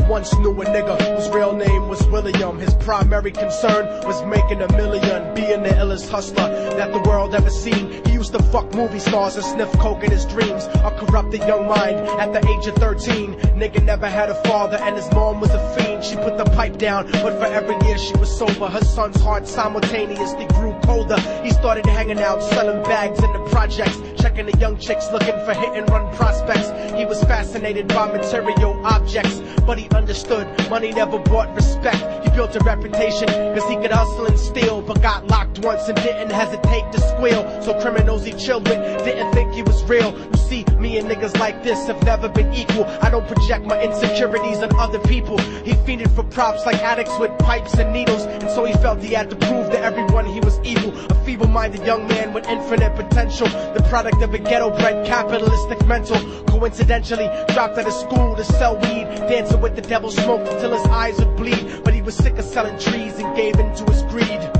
once knew a nigga whose real name was William. His primary concern was making $1 million, being the illest hustler that the world ever seen. He used to fuck movie stars and sniff coke in his dreams. A corrupted young mind at the age of 13. Nigga never had a father and his mom was a fiend. She put the pipe down, but for every year she was sober, her son's heart simultaneously grew colder. He started hanging out, selling bags in the projects, checking the young chicks looking for hit and run prospects. He was fascinated by material objects, but he understood money never brought respect. He built a reputation cause he could hustle and steal, but got locked once and didn't hesitate to squeal. So criminals he chilled with didn't think he was real. You see, me and niggas like this have never been equal. I don't project my insecurities on other people. He fiended for props like addicts with pipes and needles, and so he felt he had to prove to everyone he was evil. A feeble-minded young man with infinite potential, the product of a ghetto-bred capitalistic mental. Coincidentally dropped out of school to sell weed, dancing with the devil, smoked until his eyes would bleed. But he was sick of selling trees and gave in to his greed.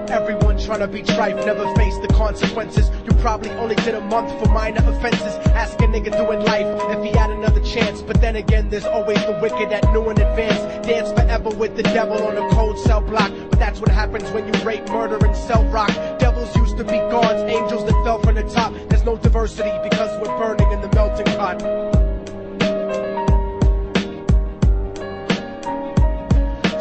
Everyone trying to be tripe never faced the consequences. You probably only did a month for minor offenses. Ask a nigga doing life if he had another chance. But then again, there's always the wicked that knew in advance. Dance forever with the devil on a cold cell block. But that's what happens when you rape, murder, and sell rock. Devils used to be gods, angels that fell from the top. There's no diversity because we're burning in the melting pot.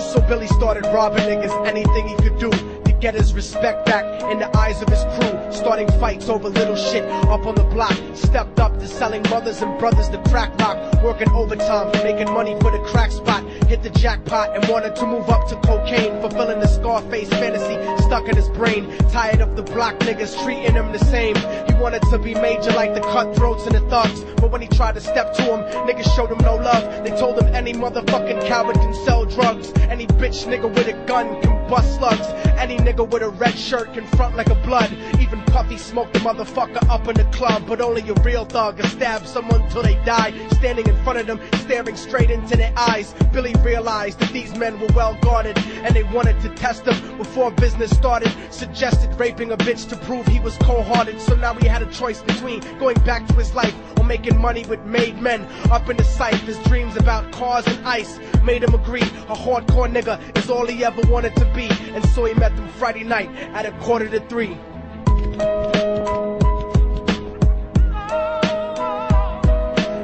So Billy started robbing niggas, anything he could do to get his respect back in the eyes of his crew. Starting fights over little shit up on the block. Stepped up to selling mothers and brothers the crack rock. Working overtime, making money for the crack spot. Hit the jackpot and wanted to move up to cocaine, fulfilling the Scarface fantasy stuck in his brain. Tired of the block niggas treating him the same. He wanted to be major like the cutthroats and the thugs. But when he tried to step to him, niggas showed him no love. They told him any motherfucking coward can sell drugs. Any bitch nigga with a gun can bust slugs. Any nigga with a red shirt can front like a blood. Even Puffy smoked the motherfucker up in the club. But only a real thug can stab someone till they die. Standing in front of them, staring straight into their eyes, Billy realized that these men were well guarded, and they wanted to test him before business started. Suggested raping a bitch to prove he was cold-hearted. So now he had a choice between going back to his life or making money with made men. Up in the sight, his dreams about cars and ice made him agree a hardcore nigga is all he ever wanted to be. And so he met them Friday night at 2:45.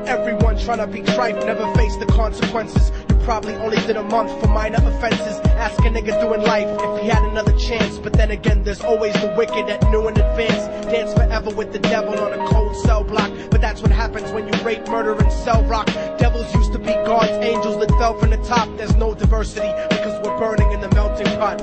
Everyone trying to be tripe never faced the consequences. You probably only did a month for minor offenses. Ask a nigga doing life if he had another chance. But then again, there's always the wicked that knew in advance. Dance forever with the devil on a cold cell block. But that's what happens when you rape, murder, and sell rock. Devils used to be gods, angels that fell from the top. There's no diversity because we're burning in the melting pot.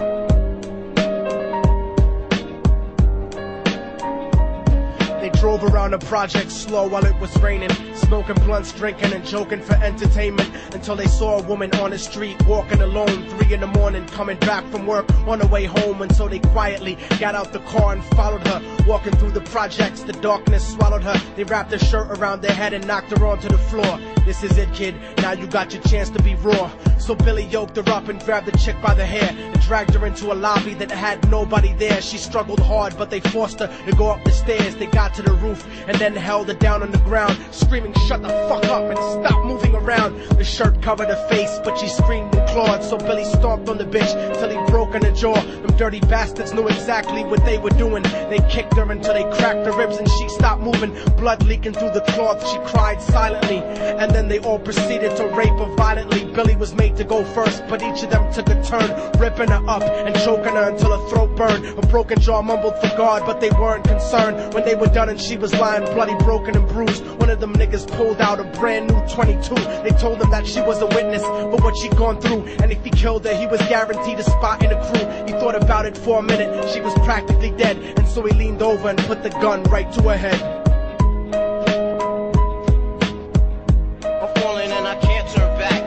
They drove around the project slow while it was raining, smoking blunts, drinking and joking for entertainment, until they saw a woman on the street walking alone, 3 in the morning, coming back from work on her way home. And so they quietly got out the car and followed her, walking through the projects. The darkness swallowed her. They wrapped her shirt around their head and knocked her onto the floor. This is it, kid, now you got your chance to be raw. So Billy yoked her up and grabbed the chick by the hair and dragged her into a lobby that had nobody there. She struggled hard, but they forced her to go up the stairs. They got to the roof and then held her down on the ground, screaming, "Shut the fuck up and stop moving around." The shirt covered her face, but she screamed and clawed. So Billy stomped on the bitch till he broke in her jaw. Them dirty bastards knew exactly what they were doing. They kicked her until they cracked her ribs and she stopped moving. Blood leaking through the cloth, she cried silently. And then they all proceeded to rape her violently. Billy was made to go first, but each of them took a turn, ripping her up and choking her until her throat burned. Her broken jaw mumbled for God, but they weren't concerned. When they were done and she was lying bloody, broken and bruised, one of them niggas pulled out a brand new 22. They told him that she was a witness for what she'd gone through, and if he killed her, he was guaranteed a spot in the crew. He thought about it for a minute, she was practically dead, and so he leaned over and put the gun right to her head. I'm falling and I can't turn back.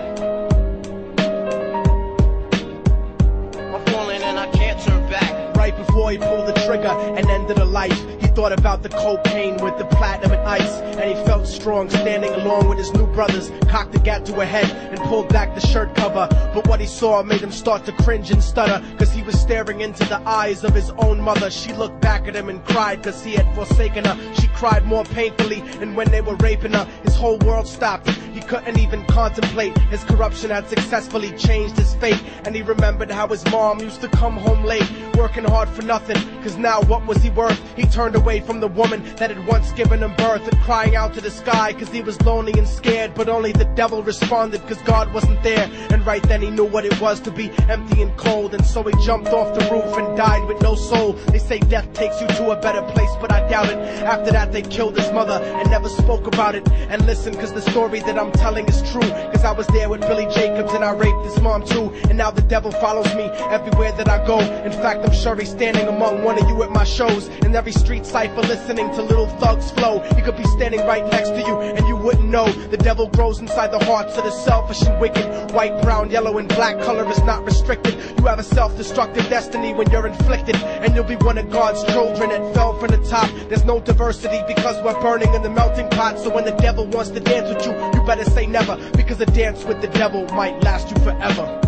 I'm falling and I can't turn back. Right before he pulled the trigger and ended her life, he thought about the cocaine with the platinum and ice, and he felt strong standing along with his new brothers. Cocked the gat to her head and pulled back the shirt cover, but what he saw made him start to cringe and stutter, cause he was staring into the eyes of his own mother. She looked back at him and cried cause he had forsaken her. She cried more painfully, and when they were raping her, his whole world stopped. He couldn't even contemplate. His corruption had successfully changed his fate, and he remembered how his mom used to come home late, working hard for nothing, cause now what was he worth? He turned away from the woman that had once given him birth, and crying out to the sky cause he was lonely and scared, but only the devil responded cause God wasn't there. And right then he knew what it was to be empty and cold, and so he jumped off the roof and died with no soul. They say death takes you to a better place, but I doubt it. After that they killed his mother and never spoke about it. And listen, cause the story that I'm telling is true, cause I was there with Billy Jacobs and I raped his mom too. And now the devil follows me everywhere that I go. In fact, I'm sure he's standing among one of you at my shows, in every street cipher listening to little thugs flow. He could be standing right next to you and you wouldn't know. The devil grows inside the hearts of the selfish and wicked. White, brown, yellow, and black color is not restricted. You have a self-destructive destiny when you're inflicted, and you'll be one of God's children that fell from the top. There's no diversity because we're burning in the melting pot. So when the devil wants to dance with you, you better say never, because a dance with the devil might last you forever.